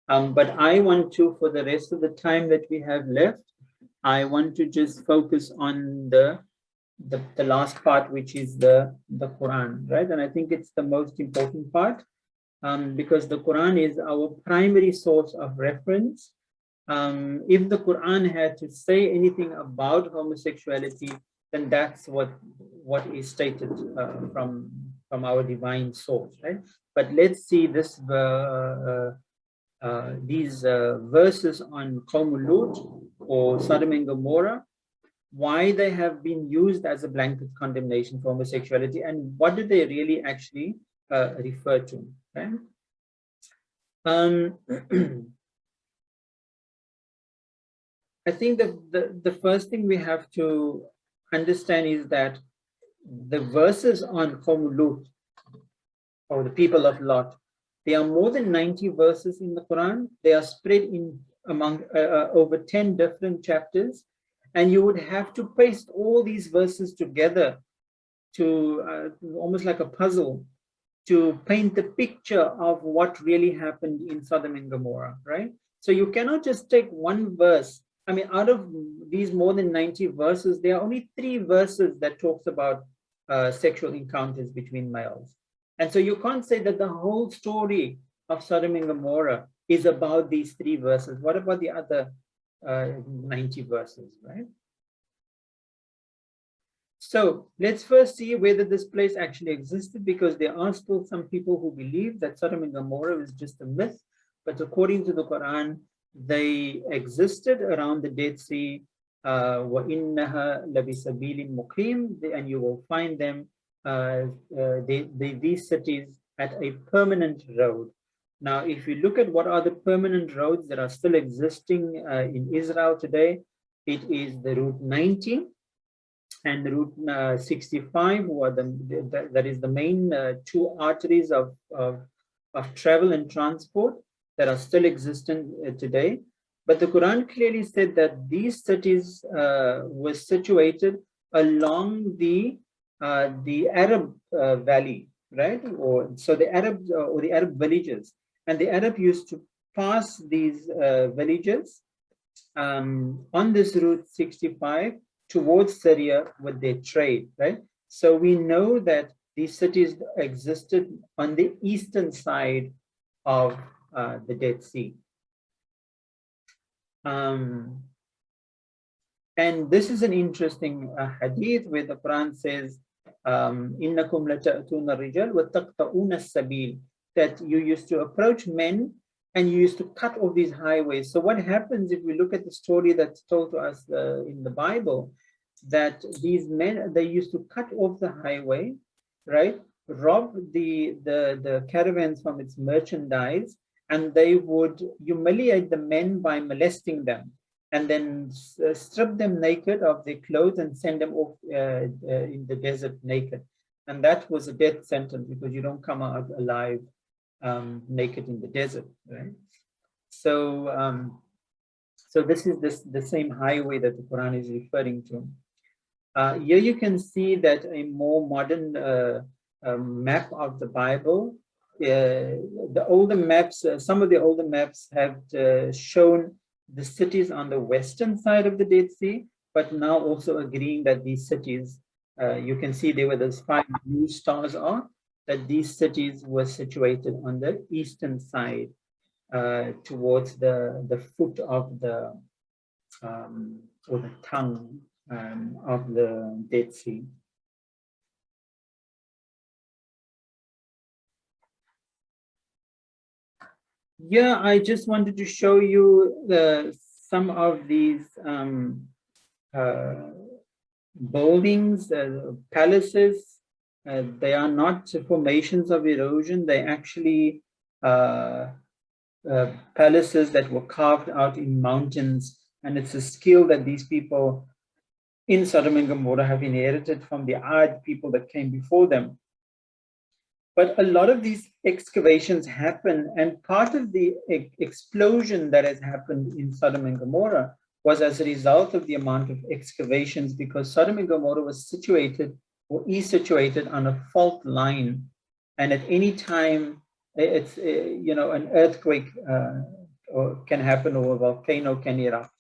But I want to, for the rest of the time that we have left, I want to just focus on the last part, which is the Quran, right? And I think it's the most important part, because the Quran is our primary source of reference. If the Quran had to say anything about homosexuality, then that's what is stated from our divine source, right? But let's see this these verses on Qawm Lut or Sodom and Gomorrah, why they have been used as a blanket condemnation for homosexuality, and what do they really actually refer to, okay? I think that the first thing we have to understand is that the verses on Qawm Lut, or the people of Lot, there are more than 90 verses in the Quran. They are spread in among over 10 different chapters, and you would have to paste all these verses together to almost like a puzzle to paint the picture of what really happened in Sodom and Gomorrah, right? So you cannot just take one verse. I mean, out of these more than 90 verses, there are only 3 verses that talks about sexual encounters between males. And so you can't say that the whole story of Sodom and Gomorrah is about these 3 verses. What about the other 90 verses, right? So let's first see whether this place actually existed, because there are still some people who believe that Sodom and Gomorrah is just a myth. But according to the Quran, they existed around the Dead Sea. وَإِنَّهَا لَبِسَبِيلٍ مُقِيمٍ, and you will find them, these cities, at a permanent road. Now, if you look at what are the permanent roads that are still existing in Israel today, it is the Route 90 and the Route 65, who are that is the main 2 arteries of travel and transport that are still existent today. But the Quran clearly said that these cities were situated along the Arab valley, right? Or so the Arabs or the Arab villages, and the Arab used to pass these villages on this Route 65 towards Syria with their trade, right? So we know that these cities existed on the eastern side of the Dead Sea. And this is an interesting hadith where the Quran says, إِنَّكُمْ لَتَأْتُونَ الرِّجَالِ وَتَقْطَعُونَ السَّبِيلِ, that you used to approach men and you used to cut off these highways. So what happens if we look at the story that's told to us in the Bible, that these men, they used to cut off the highway, right? Rob the caravans from its merchandise, and they would humiliate the men by molesting them, and then strip them naked of their clothes and send them off in the desert naked. And that was a death sentence, because you don't come out alive naked in the desert, right? So so this is the same highway that the Quran is referring to. Here you can see that a more modern map of the Bible. The older maps, some of the older maps have shown the cities on the western side of the Dead Sea, but now also agreeing that these cities, you can see there where those 5 blue stars are, that these cities were situated on the eastern side, towards the foot of the or the tongue of the Dead Sea. Yeah, I just wanted to show you some of these buildings, palaces. They are not formations of erosion. They actually palaces that were carved out in mountains, and it's a skill that these people in Sodom and Gomorrah have inherited from the Ad people that came before them. But a lot of these excavations happen, and part of the explosion that has happened in Sodom and Gomorrah was as a result of the amount of excavations, because Sodom and Gomorrah was situated or is situated on a fault line, and at any time it's an earthquake or can happen, or a volcano can erupt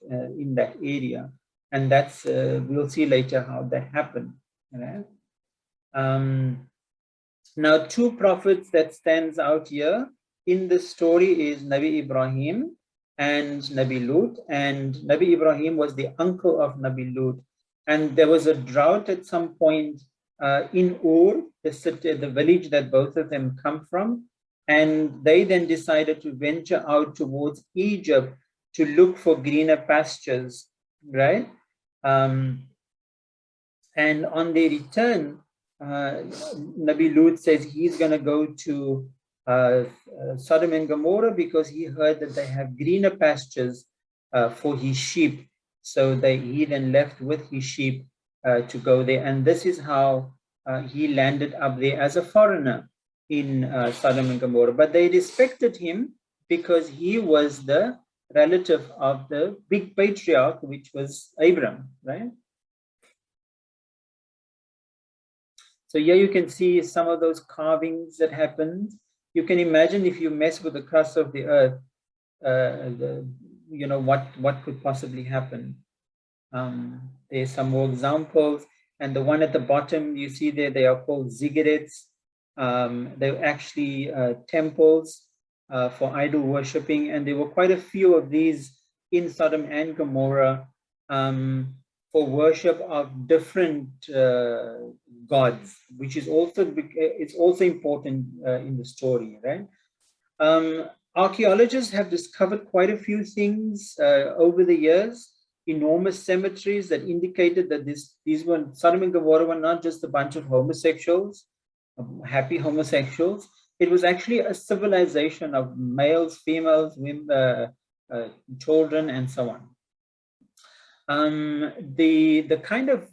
in that area. And that's, we'll see later how that happened. Right? Now, two prophets that stands out here in the story is Nabi Ibrahim and Nabi Lut. And Nabi Ibrahim was the uncle of Nabi Lut. And there was a drought at some point in Ur, the city, the village that both of them come from. And they then decided to venture out towards Egypt to look for greener pastures, right? And on their return, Nabi Lut says he's going to go to Sodom and Gomorrah because he heard that they have greener pastures for his sheep. So he then left with his sheep to go there. And this is how he landed up there as a foreigner in Sodom and Gomorrah. But they respected him because he was the relative of the big patriarch, which was Abraham, right? So here you can see some of those carvings that happened. You can imagine if you mess with the crust of the earth, you know, what could possibly happen. There's some more examples. And the one at the bottom, you see there, they are called Zigirids. They're actually temples for idol worshipping. And there were quite a few of these in Sodom and Gomorrah for worship of different gods, which is also, it's also important in the story, right? Archaeologists have discovered quite a few things over the years, enormous cemeteries that indicated that these were, Sodom and Gomorrah were not just a bunch of homosexuals, happy homosexuals. It was actually a civilization of males, females, women, children, and so on. The kind of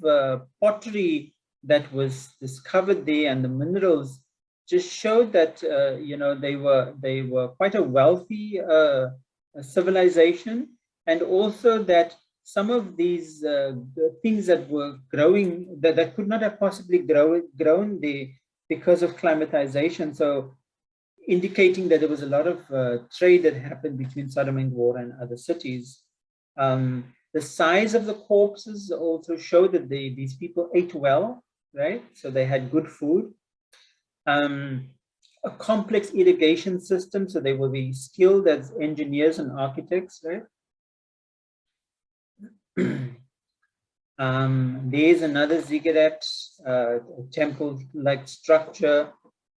pottery that was discovered there and the minerals just showed that you know, they were quite a wealthy civilization, and also that some of these things that were growing that could not have possibly grown there because of climatization. So indicating that there was a lot of trade that happened between Sodom and Gomorrah and other cities. The size of the corpses also showed that these people ate well, right? So they had good food. A complex irrigation system, so they were very skilled as engineers and architects, right? There's another ziggurat, temple-like structure.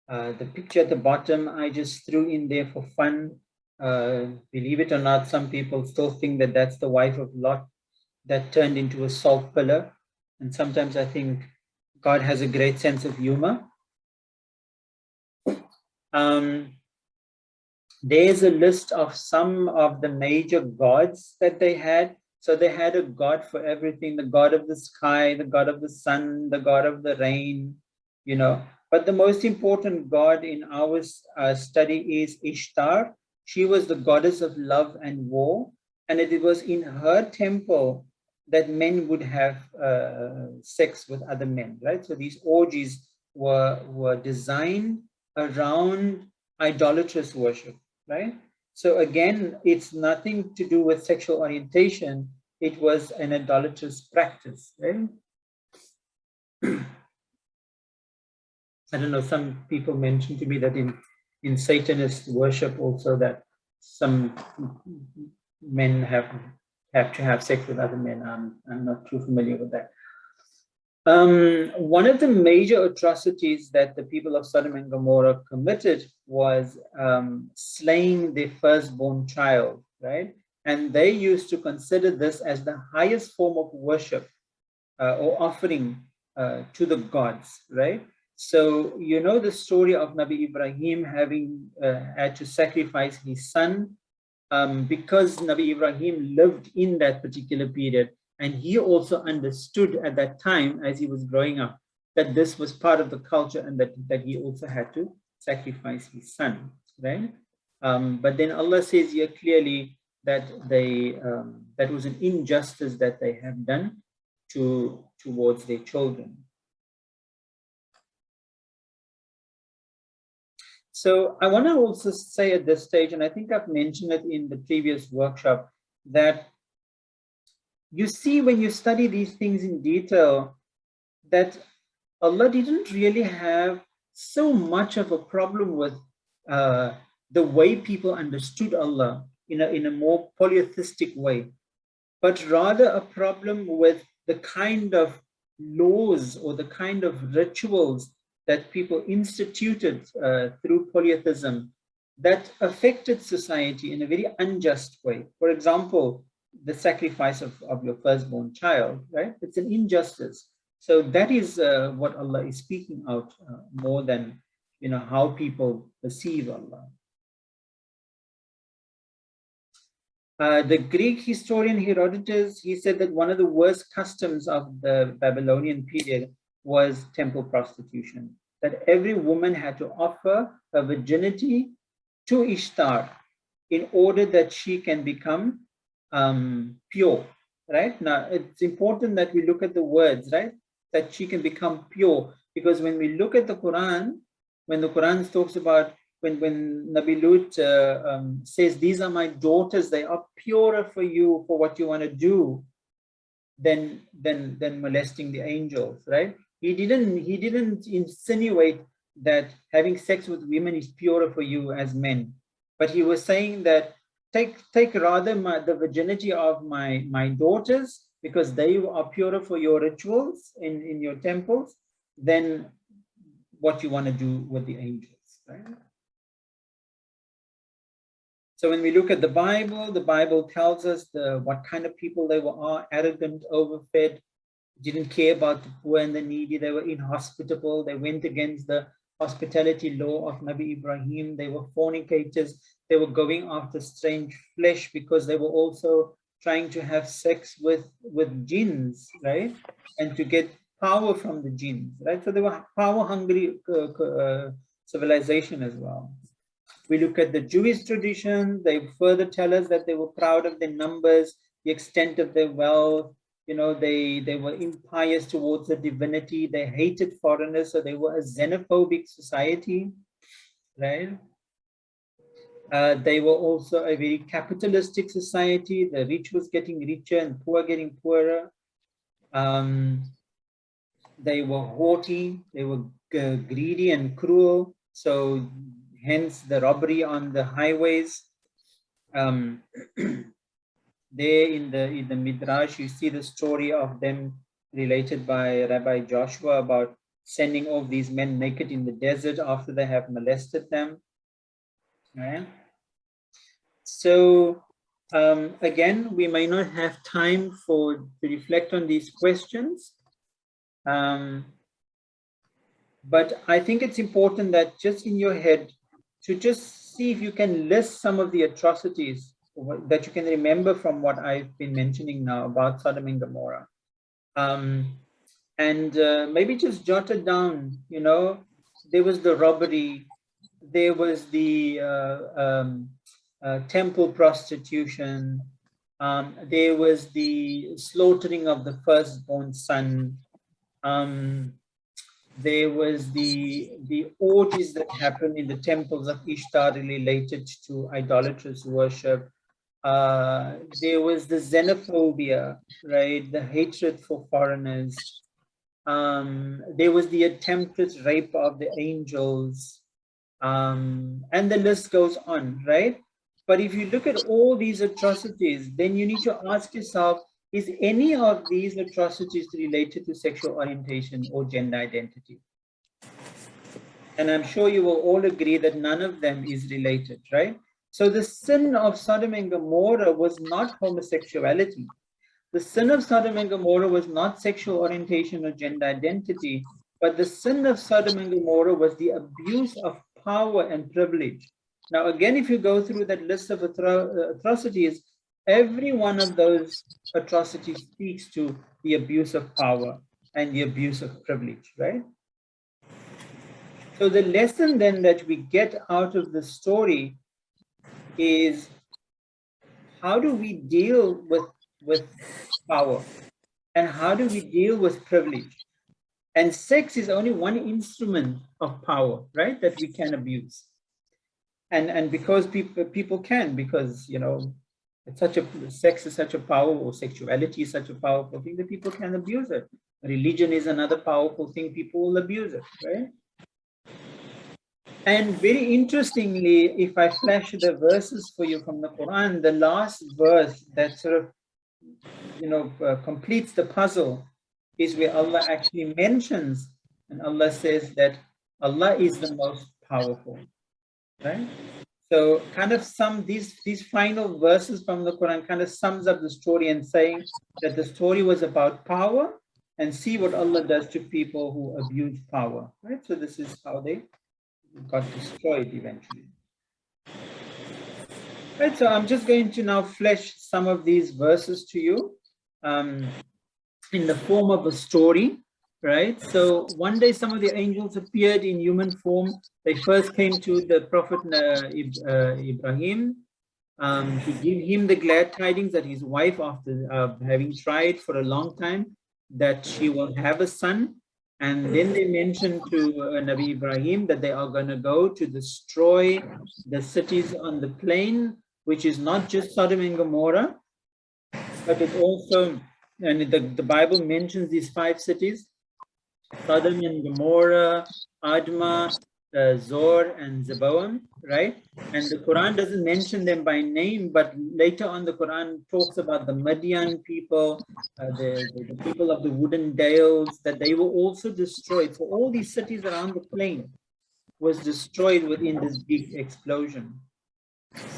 The picture at the bottom, I just threw in there for fun. Believe it or not, some people still think that that's the wife of Lot that turned into a salt pillar. And sometimes I think God has a great sense of humor. There's a list of some of the major gods that they had. So they had a god for everything, the god of the sky, the god of the sun, the god of the rain, you know. But the most important god in our study is Ishtar. She was the goddess of love and war. And it was in her temple that men would have sex with other men, right? So these orgies were designed around idolatrous worship, right? So again, it's nothing to do with sexual orientation. It was an idolatrous practice, right? I don't know, some people mentioned to me that in Satanist worship also that some men have to have sex with other men. I'm not too familiar with that. One of the major atrocities that the people of Sodom and Gomorrah committed was slaying their firstborn child, right? And they used to consider this as the highest form of worship or offering to the gods, right? So, you know the story of Nabi Ibrahim having had to sacrifice his son because Nabi Ibrahim lived in that particular period. And he also understood at that time, as he was growing up, that this was part of the culture and that he also had to sacrifice his son, right? But then Allah says here clearly that that was an injustice that they have done towards their children. So I want to also say at this stage, and I think I've mentioned it in the previous workshop, that you see when you study these things in detail, that Allah didn't really have so much of a problem with the way people understood Allah in a more polytheistic way, but rather a problem with the kind of laws or the kind of rituals that people instituted through polytheism that affected society in a very unjust way. For example, the sacrifice of your firstborn child, right? It's an injustice. So that is what Allah is speaking out more than how people perceive Allah. The Greek historian Herodotus, he said that one of the worst customs of the Babylonian period was temple prostitution, that every woman had to offer her virginity to Ishtar in order that she can become pure, right? Now, it's important that we look at the words, right? That she can become pure, because when we look at the Quran, when the Quran talks about when Nabi Lut says, these are my daughters, they are purer for you for what you want to do than molesting the angels, right? He didn't insinuate that having sex with women is purer for you as men, but he was saying that take rather the virginity of my daughters, because they are purer for your rituals in your temples than what you want to do with the angels, right? So when we look at the Bible tells us what kind of people they were: arrogant, overfed, didn't care about the poor and the needy. They were inhospitable. They went against the hospitality law of Nabi Ibrahim. They were fornicators. They were going after strange flesh because they were also trying to have sex with jinns, right? And to get power from the jinns, right? So they were power-hungry civilization as well. We look at the Jewish tradition. They further tell us that they were proud of their numbers, the extent of their wealth. They were impious towards the divinity. They hated foreigners, so they were a xenophobic society, right? They were also a very capitalistic society. The rich was getting richer and poor getting poorer. They were haughty. They were greedy and cruel. So hence the robbery on the highways. There in the Midrash, you see the story of them related by Rabbi Joshua about sending off these men naked in the desert after they have molested them. Right? So again, we may not have time to reflect on these questions. But I think it's important that just in your head to just see if you can list some of the atrocities that you can remember from what I've been mentioning now about Sodom and Gomorrah. And maybe just jot it down. There was the robbery, there was the temple prostitution, there was the slaughtering of the firstborn son, there was the orgies that happened in the temples of Ishtar related to idolatrous worship. There was the xenophobia, right? The hatred for foreigners. There was the attempted rape of the angels. And the list goes on, right? But if you look at all these atrocities, then you need to ask yourself, is any of these atrocities related to sexual orientation or gender identity? And I'm sure you will all agree that none of them is related, right? So the sin of Sodom and Gomorrah was not homosexuality. The sin of Sodom and Gomorrah was not sexual orientation or gender identity, but the sin of Sodom and Gomorrah was the abuse of power and privilege. Now, again, if you go through that list of atrocities, every one of those atrocities speaks to the abuse of power and the abuse of privilege, right? So the lesson then that we get out of the story is, how do we deal with power? And how do we deal with privilege? And sex is only one instrument of power, right, that we can abuse. and because people can, because it's such a sex is such a powerful, or sexuality is such a powerful thing that people can abuse it. Religion is another powerful thing, people will abuse it, right? And very interestingly, if I flash the verses for you from the Quran, the last verse that sort of completes the puzzle is where Allah actually mentions, and Allah says that Allah is the most powerful, right? So kind of these final verses from the Quran kind of sums up the story and saying that the story was about power, and see what Allah does to people who abuse power, right? So this is how they got destroyed eventually. Right, so I'm just going to now flesh some of these verses to you in the form of a story, right? So one day some of the angels appeared in human form. They first came to the Prophet Ibrahim to give him the glad tidings that his wife, after having tried for a long time, that she will have a son. And then they mentioned to Nabi Ibrahim that they are going to go to destroy the cities on the plain, which is not just Sodom and Gomorrah, but it's also, and the Bible mentions these 5 cities: Sodom and Gomorrah, Admah, Zor, and Zeboam, right? And the Quran doesn't mention them by name, but later on the Quran talks about the Madian people, the people of the wooden dales, that they were also destroyed. So all these cities around the plain was destroyed within this big explosion.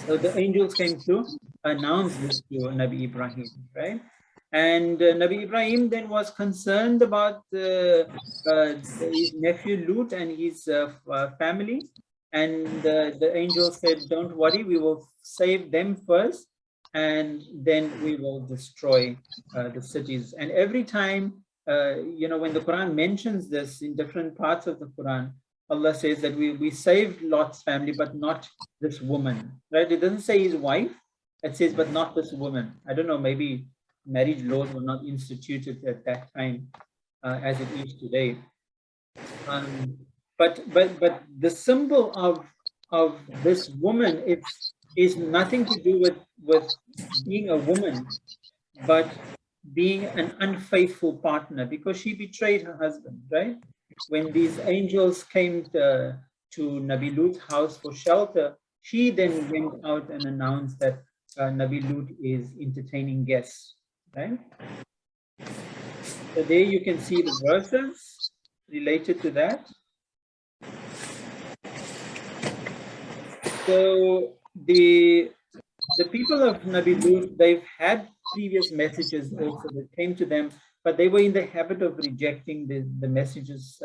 So the angels came to announce this to Nabi Ibrahim, right? And Nabi Ibrahim then was concerned about his nephew Lut and his family. And the angel said, don't worry, we will save them first, and then we will destroy the cities. And every time, when the Quran mentions this in different parts of the Quran, Allah says that we saved Lot's family, but not this woman, right? It doesn't say his wife. It says, but not this woman. I don't know, maybe marriage laws were not instituted at that time as it is today. But the symbol of this woman, is nothing to do with being a woman, but being an unfaithful partner, because she betrayed her husband, right? When these angels came to Nabi Lut's house for shelter, she then went out and announced that Nabi Lut is entertaining guests, right? So there you can see the verses related to that. So the people of Nabi Lut, they've had previous messages also that came to them, but they were in the habit of rejecting the messages.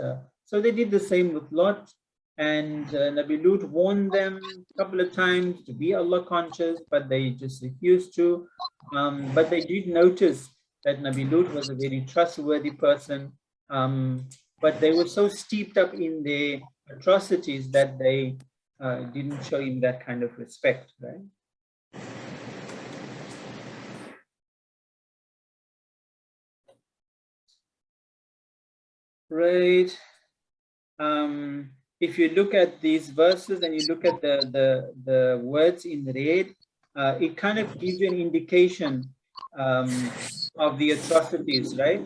So they did the same with Lot, and Nabi Lut warned them a couple of times to be Allah conscious, but they just refused to. But they did notice that Nabi Lut was a very trustworthy person, but they were so steeped up in their atrocities that they didn't show him that kind of respect, right? Right. If you look at these verses and you look at the words in red, it kind of gives you an indication of the atrocities, right?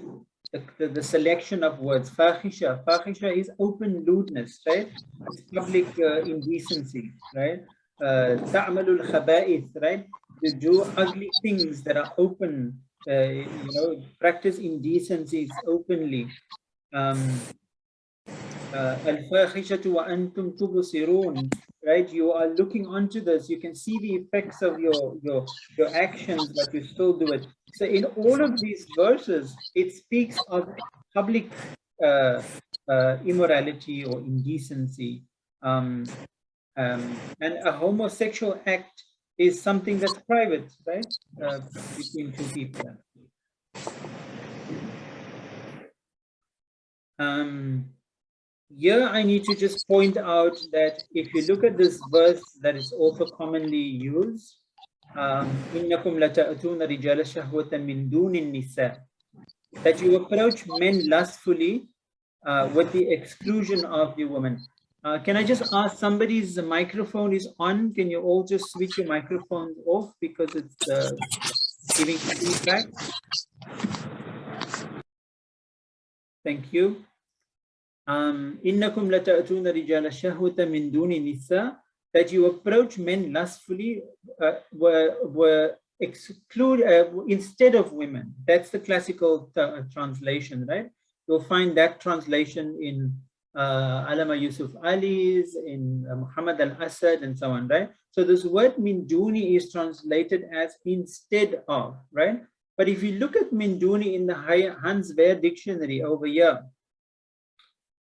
The selection of words. Fahisha. Fahisha is open lewdness, right? It's public indecency, right? Ta'malul khaba'ith, right? To do ugly things that are open, practice indecencies openly. Al-fahishatu wa antum tubsirun, right? You are looking onto this, you can see the effects of your actions, but you still do it. So in all of these verses, it speaks of public immorality or indecency. And a homosexual act is something that's private, right? Between two people. Here I need to just point out that if you look at this verse that is also commonly used, إِنَّكُمْ لَتَأْتُونَ رِجَالَ شَهْوَةً مِّن دُونِ النِّسَاءِ, that you approach men lustfully with the exclusion of the woman. Can I just ask, somebody's microphone is on? Can you all just switch your microphones off because it's giving feedback? Thank you. إنكم لتأتون رجال شهوة من دون النساء, that you approach men lustfully were exclude instead of women. That's the classical translation, right? You'll find that translation in Alama Yusuf Ali's, in Muhammad al-Assad, and so on, right? So this word min duni is translated as instead of, right? But if you look at min duni in the Hans Wehr dictionary over here,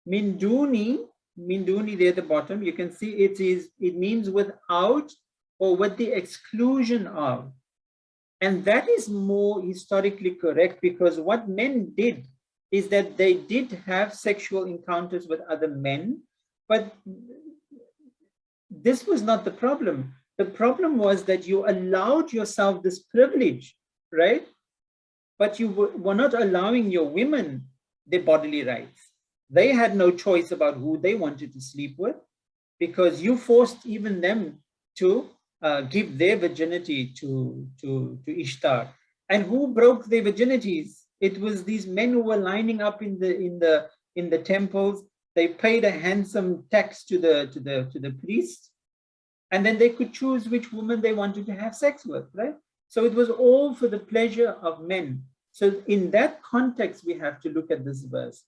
min duni there at the bottom, you can see it means without or with the exclusion of. And that is more historically correct, because what men did is that they did have sexual encounters with other men, but this was not the problem. The problem was that you allowed yourself this privilege, right? But you were not allowing your women their bodily rights. They had no choice about who they wanted to sleep with, because you forced even them to give their virginity to Ishtar. And who broke their virginities? It was these men who were lining up in the temples. They paid a handsome tax to the priest, and then they could choose which woman they wanted to have sex with, right? So it was all for the pleasure of men. So in that context, we have to look at this verse.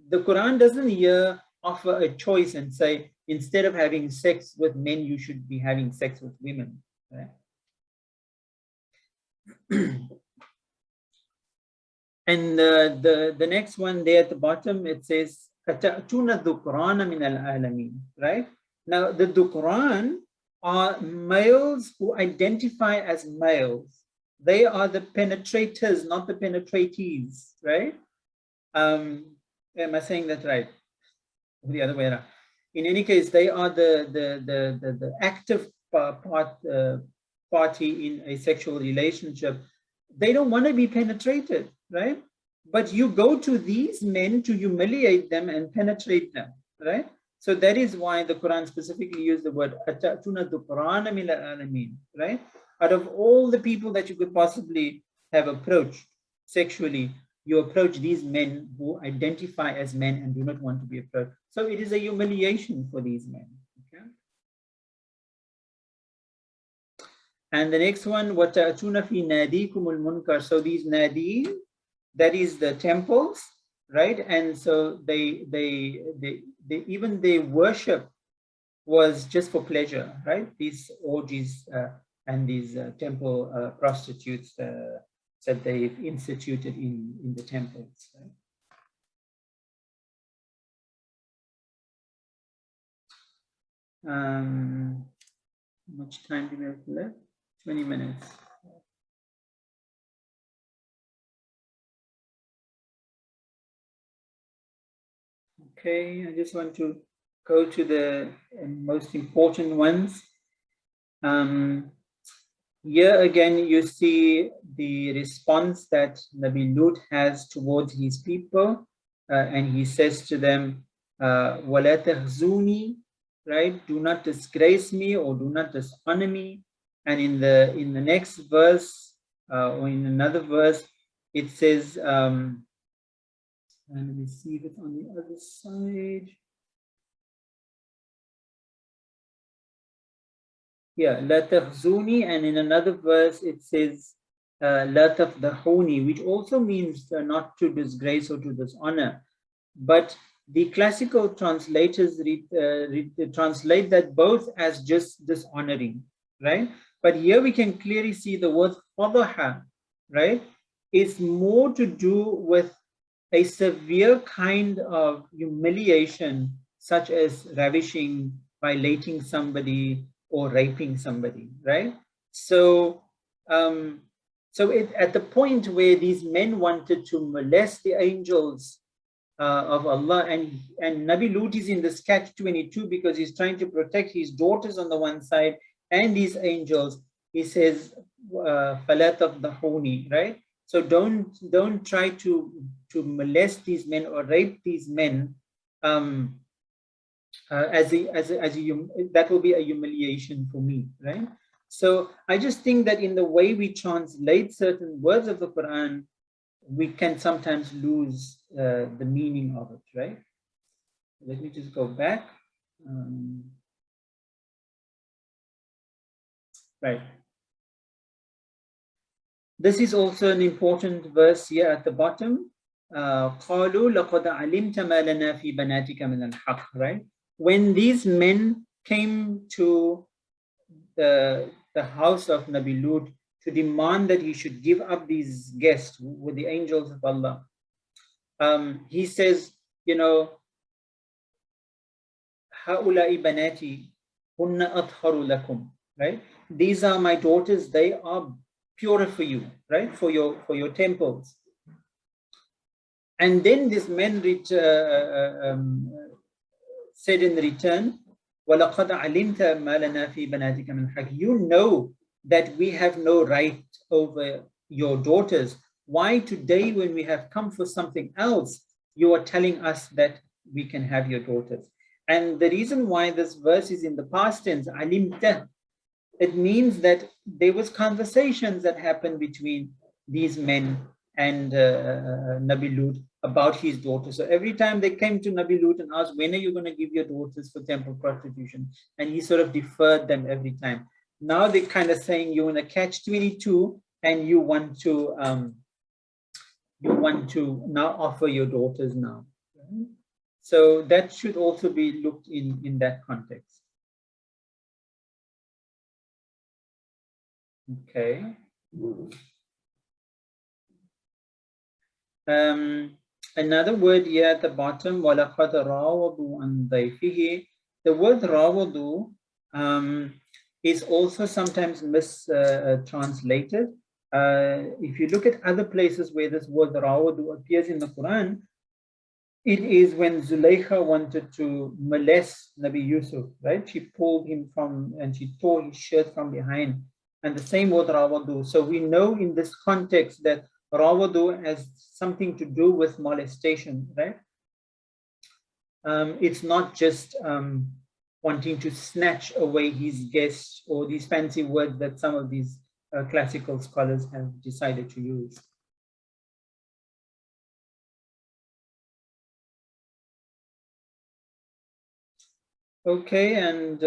The Quran doesn't here offer a choice and say, instead of having sex with men, you should be having sex with women, right? And the next one there at the bottom, it says, "Atatuna dhukrana min al-alamin," right? Now, the dhukran are males who identify as males. They are the penetrators, not the penetratees, right? Am I saying that right? The other way around. In any case, they are the active party in a sexual relationship. They don't want to be penetrated, right? But you go to these men to humiliate them and penetrate them, right? So that is why the Quran specifically used the word "atatuna dhukrana min al-alamin," right? Out of all the people that you could possibly have approached sexually, you approach these men who identify as men and do not want to be approached. So it is a humiliation for these men. Okay? And the next one, وَتَأْتُونَ فِي نَادِيكُمُ الْمُنْكَرِ. So these nadi, that is the temples, right? And so they even their worship was just for pleasure, right? These orgies and these temple prostitutes that they've instituted in the temples. Right? How much time do we have left? 20 minutes. Okay, I just want to go to the most important ones. Here again, you see the response that Nabi Lut has towards his people, and he says to them, "Wala tahzuni," right? Do not disgrace me or do not dishonor me. And in the next verse, or in another verse, it says, and let me see if it's on the other side. Yeah, la takhzuni, and in another verse it says la tafdahuni, which also means not to disgrace or to dishonor. But the classical translators translate that both as just dishonoring, right? But here we can clearly see the word fadaha, right? It's more to do with a severe kind of humiliation, such as ravishing, violating somebody, or raping somebody, right? So, at the point where these men wanted to molest the angels of Allah, and Nabi Lut is in this catch-22 because he's trying to protect his daughters on the one side and these angels. He says, "Falat of the honi," right? So don't try to molest these men or rape these men. that will be a humiliation for me, right? So I just think that in the way we translate certain words of the Quran, we can sometimes lose the meaning of it, right? Let me just go back. Right. This is also an important verse here at the bottom. قالوا لقد علمت ما لنا في بناتك من الحق, right? When these men came to the house of Nabi Lut to demand that he should give up these guests with the angels of Allah, he says, you know, هؤلاء بناتي هن أطهر لكم, right? These are my daughters, they are purer for you, right? For your temples. And then this man said in return, وَلَقَدْ عَلِمْتَ مَا لَنَا فِي بَنَاتِكَ مِنْ حَقٍّ. You know that we have no right over your daughters. Why today, when we have come for something else, you are telling us that we can have your daughters? And the reason why this verse is in the past tense, alimta, it means that there was conversations that happened between these men and Nabi Lut about his daughter. So every time they came to Nabi Lut and asked, when are you going to give your daughters for temple prostitution? And he sort of deferred them every time. Now they're kind of saying you're in a catch-22 and you want to now offer your daughters now. So that should also be looked in that context. Okay. Another word here at the bottom, وَلَقَدْ رَاوَضُوا عَنْ ضَيْفِهِ. The word rawadu is also sometimes mistranslated. If you look at other places where this word rawadu appears in the Quran, it is when Zulaykha wanted to molest Nabi Yusuf, right? She pulled him and she tore his shirt from behind. And the same word rawadu. So we know in this context that rawadu has something to do with molestation, right? It's not just wanting to snatch away his guests or these fancy words that some of these classical scholars have decided to use. Okay, and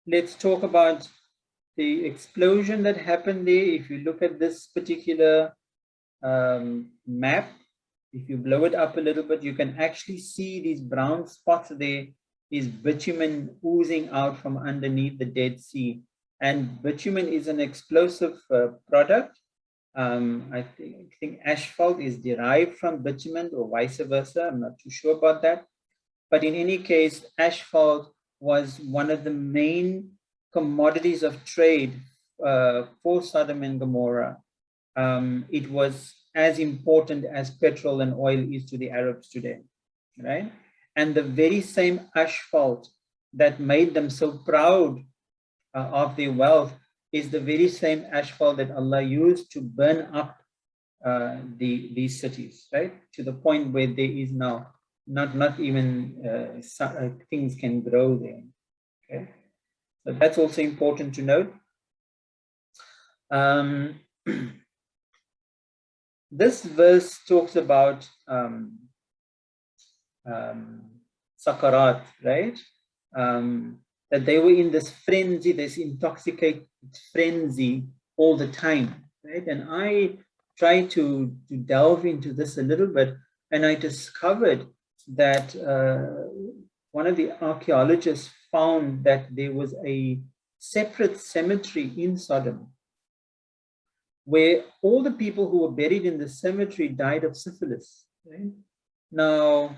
let's talk about the explosion that happened there. If you look at this particular map, if you blow it up a little bit, you can actually see these brown spots there, is bitumen oozing out from underneath the Dead Sea. And bitumen is an explosive product. I think asphalt is derived from bitumen or vice versa. I'm not too sure about that. But in any case, asphalt was one of the main commodities of trade for Sodom and Gomorrah. It was as important as petrol and oil is to the Arabs today, right? And the very same asphalt that made them so proud of their wealth is the very same asphalt that Allah used to burn up these cities, right? To the point where there is now not even things can grow there. Okay, so that's also important to note. This verse talks about sakarat, right? That they were in this frenzy, this intoxicated frenzy all the time, right? And I tried to delve into this a little bit, and I discovered that one of the archaeologists found that there was a separate cemetery in Sodom where all the people who were buried in the cemetery died of syphilis, right? Now,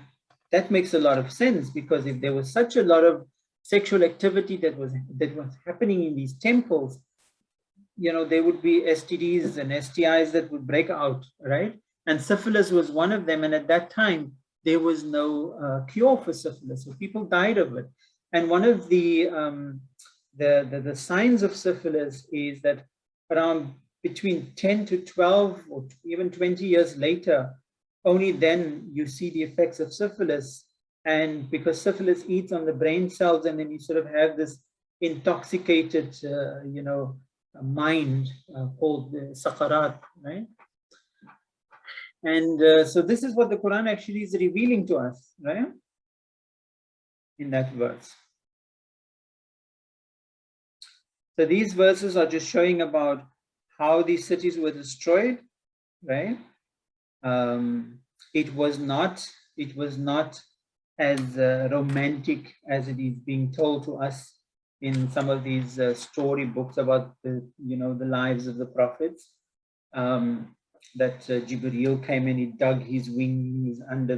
that makes a lot of sense, because if there was such a lot of sexual activity that was happening in these temples, you know, there would be STDs and STIs that would break out, right? And syphilis was one of them. And at that time, there was no cure for syphilis, so people died of it. And one of the signs of syphilis is that around between 10 to 12 or even 20 years later, only then you see the effects of syphilis. And because syphilis eats on the brain cells, and then you sort of have this intoxicated, mind called the sakarat, right? And so this is what the Quran actually is revealing to us, right? In that verse. So these verses are just showing about how these cities were destroyed, right? It was not as romantic as it is being told to us in some of these story books about the lives of the prophets. That Jibreel came and he dug his wings under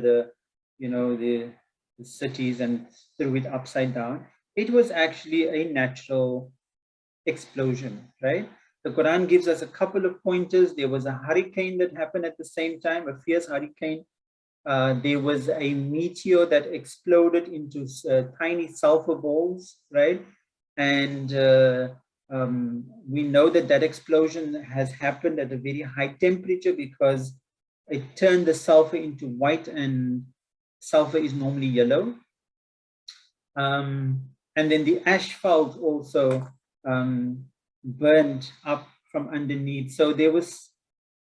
the cities and threw it upside down. It was actually a natural explosion, right? The Quran gives us a couple of pointers. There was a hurricane that happened at the same time, a fierce hurricane. There was a meteor that exploded into tiny sulfur balls, right? And we know that explosion has happened at a very high temperature because it turned the sulfur into white, and sulfur is normally yellow. And then the asphalt also burned up from underneath. So there was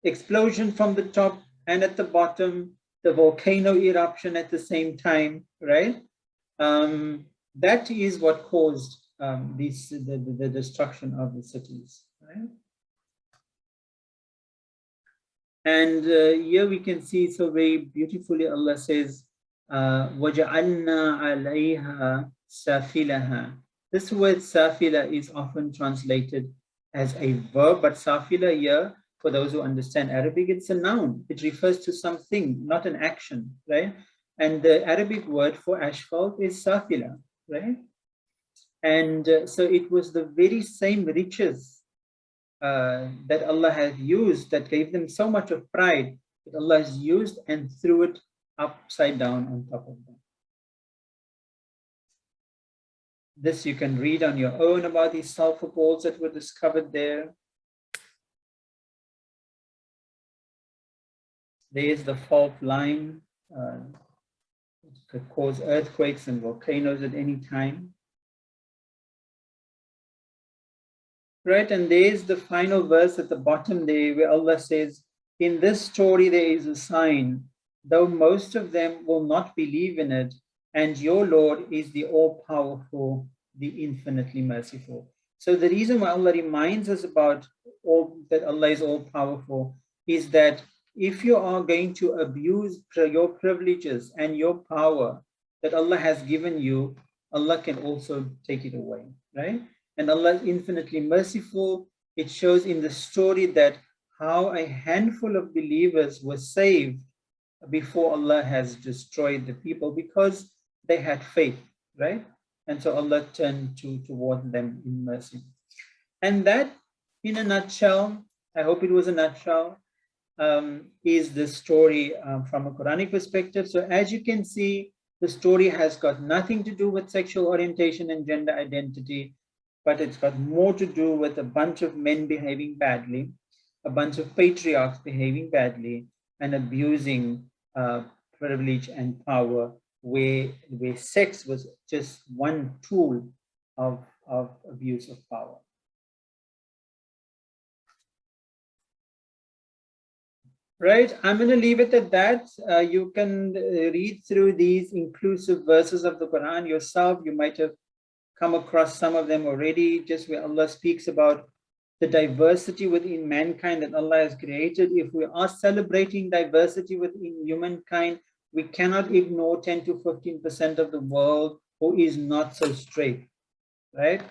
explosion from the top and at the bottom, the volcano eruption at the same time, right? That is what caused the destruction of the cities, right? And here we can see so very beautifully Allah says, وَجَعَلْنَا عَلَيْهَا سَافِلَهَا. This word safila is often translated as a verb, but safila here, for those who understand Arabic, it's a noun. It refers to something, not an action, right? And the Arabic word for asphalt is safila, right? And so it was the very same riches that Allah has used that gave them so much of pride that Allah has used and threw it upside down on top of them. This you can read on your own about these sulfur balls that were discovered there. There is the fault line. It could cause earthquakes and volcanoes at any time. Right, and there's the final verse at the bottom there where Allah says, in this story there is a sign, though most of them will not believe in it, and your Lord is the all-powerful, the infinitely merciful. So the reason why Allah reminds us about that Allah is all-powerful is that if you are going to abuse your privileges and your power that Allah has given you, Allah can also take it away, right? And Allah is infinitely merciful. It shows in the story that how a handful of believers were saved before Allah has destroyed the people because they had faith, right? And so Allah turned toward them in mercy. And that, in a nutshell, I hope it was a nutshell, is the story from a Quranic perspective. So as you can see, the story has got nothing to do with sexual orientation and gender identity, but it's got more to do with a bunch of men behaving badly, a bunch of patriarchs behaving badly, and abusing privilege and power, where sex was just one tool of abuse of power. Right, I'm going to leave it at that. You can read through these inclusive verses of the Quran yourself. You might have come across some of them already, just where Allah speaks about the diversity within mankind that Allah has created. If we are celebrating diversity within humankind, we cannot ignore 10 to 15% of the world who is not so straight, right?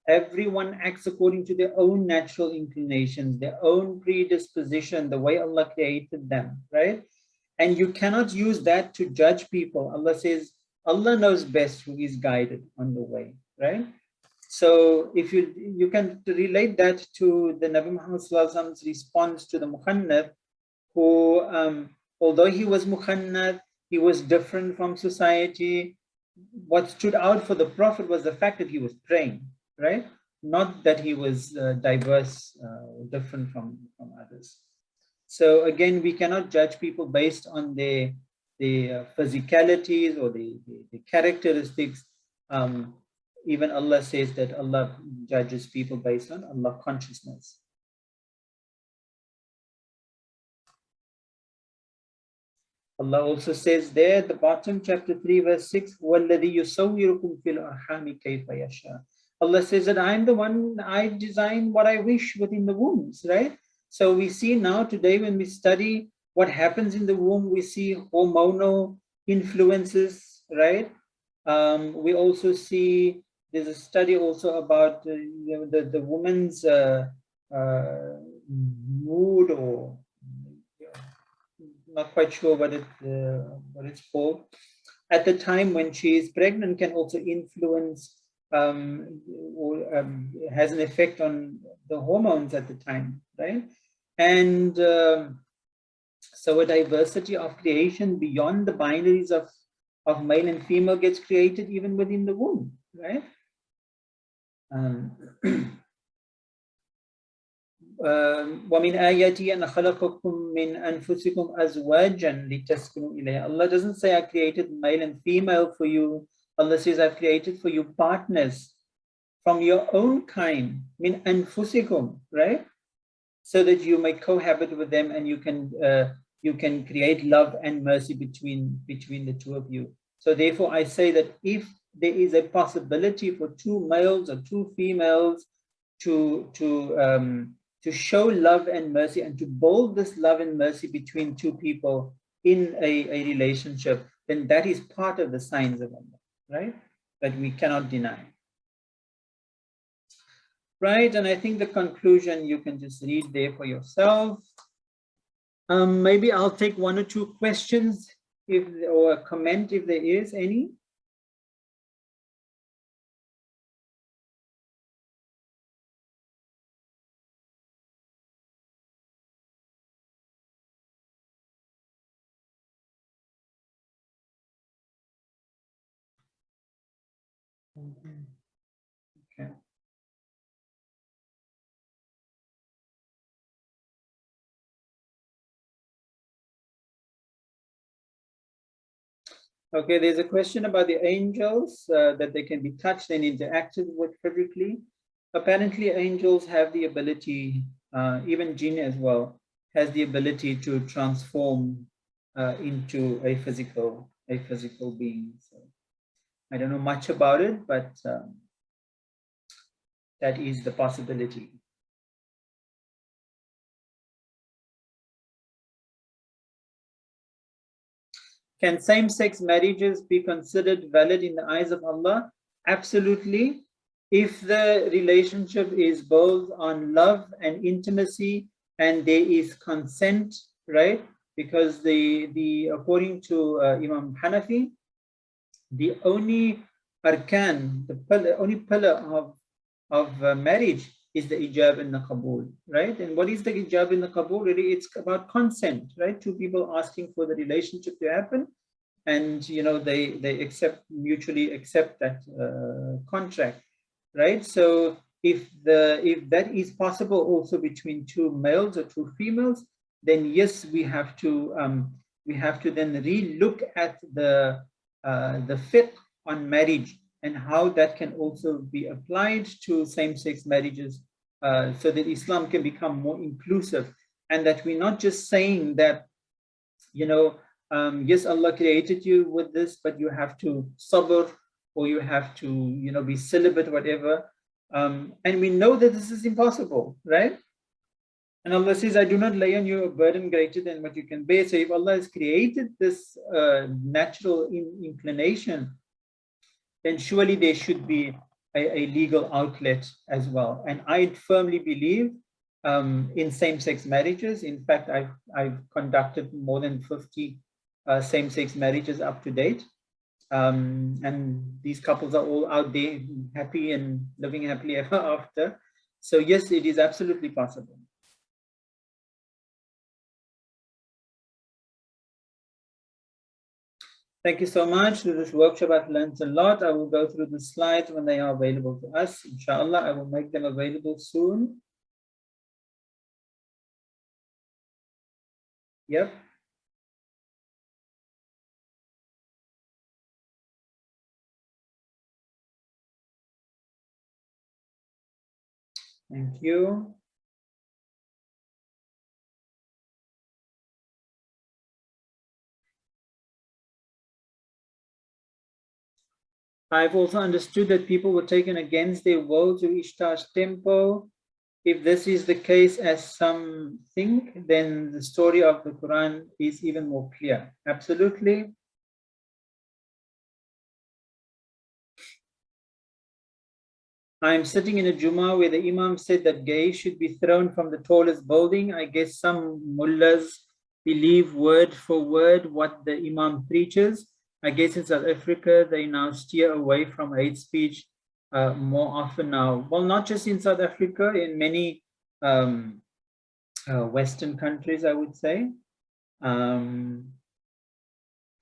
Everyone acts according to their own natural inclinations, their own predisposition, the way Allah created them, right? And you cannot use that to judge people. Allah says, Allah knows best who is guided on the way, right? So if you can relate that to the Nabi Muhammad Sallallahu Alaihi Wasallam's response to the Muhannath, who, although he was Muhannath, he was different from society. What stood out for the Prophet was the fact that he was praying, right? not that he was diverse, different from others. So again, we cannot judge people based on their physicalities or the characteristics. Even Allah says that Allah judges people based on Allah consciousness. Allah also says there at the bottom, chapter 3, verse 6, وَالَّذِي يُصَوِّرُكُمْ فِي الْأَرْحَامِ كَيْفَ يَشَاءُ. Allah says that I'm the one, I design what I wish within the wombs, right? So we see now today when we study what happens in the womb, we see hormonal influences, right? We also see, there's a study also about the woman's mood, or not quite sure what it's called, at the time when she is pregnant, can also influence or has an effect on the hormones at the time, right? And so a diversity of creation beyond the binaries of male and female gets created even within the womb, right? وَمِنْ آيَاتِهِ أَنْ خَلَقَكُمْ مِنْ أَنفُسِكُمْ أَزْوَاجًا لِتَسْكُنُوا إِلَيْهَا. Allah doesn't say I created male and female for you. Allah says I've created for you partners from your own kind, min anfusikum, right? So that you may cohabit with them and you can create love and mercy between the two of you. So therefore I say that if there is a possibility for two males or two females to show love and mercy and to build this love and mercy between two people in a relationship, then that is part of the signs of Allah, right? That we cannot deny. Right, and I think the conclusion you can just read there for yourself. Maybe I'll take one or two questions or a comment if there is any. Okay. Okay, there's a question about the angels, that they can be touched and interacted with physically. Apparently, angels have the ability, even jinn as well, has the ability to transform into a physical being. So I don't know much about it, but that is the possibility. Can same-sex marriages be considered valid in the eyes of Allah? Absolutely. If the relationship is built on love and intimacy and there is consent, right? Because according to Imam Hanafi, the only arkan, the only pillar of marriage is the ijab and the qabul, right? And what is the ijab and the qabul? Really, it's about consent, right? Two people asking for the relationship to happen, and they mutually accept that contract, right? So if that is possible also between two males or two females, then yes, we have to then re-look at the fiqh on marriage and how that can also be applied to same-sex marriages, so that Islam can become more inclusive, and that we're not just saying that, yes, Allah created you with this, but you have to sabr, or you have to, be celibate, whatever. And we know that this is impossible, right? And Allah says, I do not lay on you a burden greater than what you can bear. So if Allah has created this natural inclination, then surely there should be a legal outlet as well. And I firmly believe in same-sex marriages. In fact, I've conducted more than 50 same-sex marriages up to date. And these couples are all out there happy and living happily ever after. So yes, it is absolutely possible. Thank you so much. Through this workshop, I've learned a lot. I will go through the slides when they are available to us. Inshallah, I will make them available soon. Yep. Thank you. I've also understood that people were taken against their will to Ishtar's temple. If this is the case, as some think, then the story of the Quran is even more clear. Absolutely. I'm sitting in a Jummah where the Imam said that gays should be thrown from the tallest building. I guess some mullahs believe word for word what the Imam preaches. I guess in South Africa, they now steer away from hate speech more often now. Well, not just in South Africa, in many Western countries, I would say. And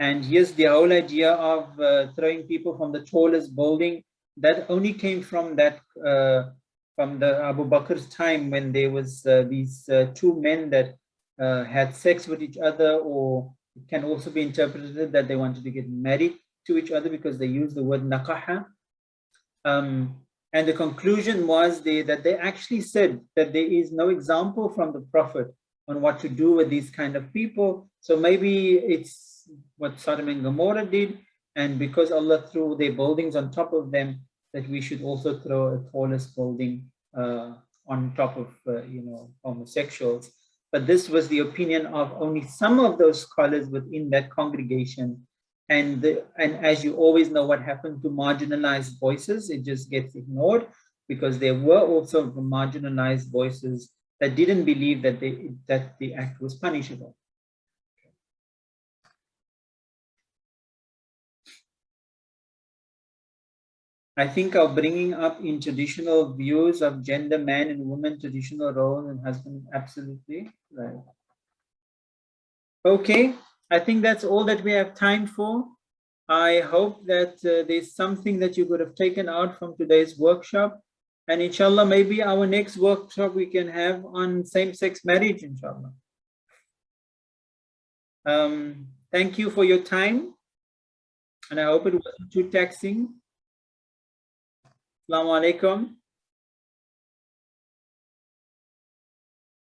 yes, the whole idea of throwing people from the tallest building, that only came from that from the Abu Bakr's time, when there was these two men that had sex with each other, or it can also be interpreted that they wanted to get married to each other because they used the word naqaha. And the conclusion was that they actually said that there is no example from the Prophet on what to do with these kind of people. So maybe it's what Sodom and Gomorrah did, and because Allah threw their buildings on top of them, that we should also throw a tallest building on top of homosexuals. But this was the opinion of only some of those scholars within that congregation. And as you always know, what happened to marginalized voices, it just gets ignored, because there were also marginalized voices that didn't believe that the act was punishable. I think of bringing up in traditional views of gender, man and woman, traditional role and husband, absolutely right. Okay, I think that's all that we have time for. I hope that there's something that you could have taken out from today's workshop. And inshallah, maybe our next workshop we can have on same-sex marriage, inshallah. Thank you for your time. And I hope it wasn't too taxing. Assalamu alaikum.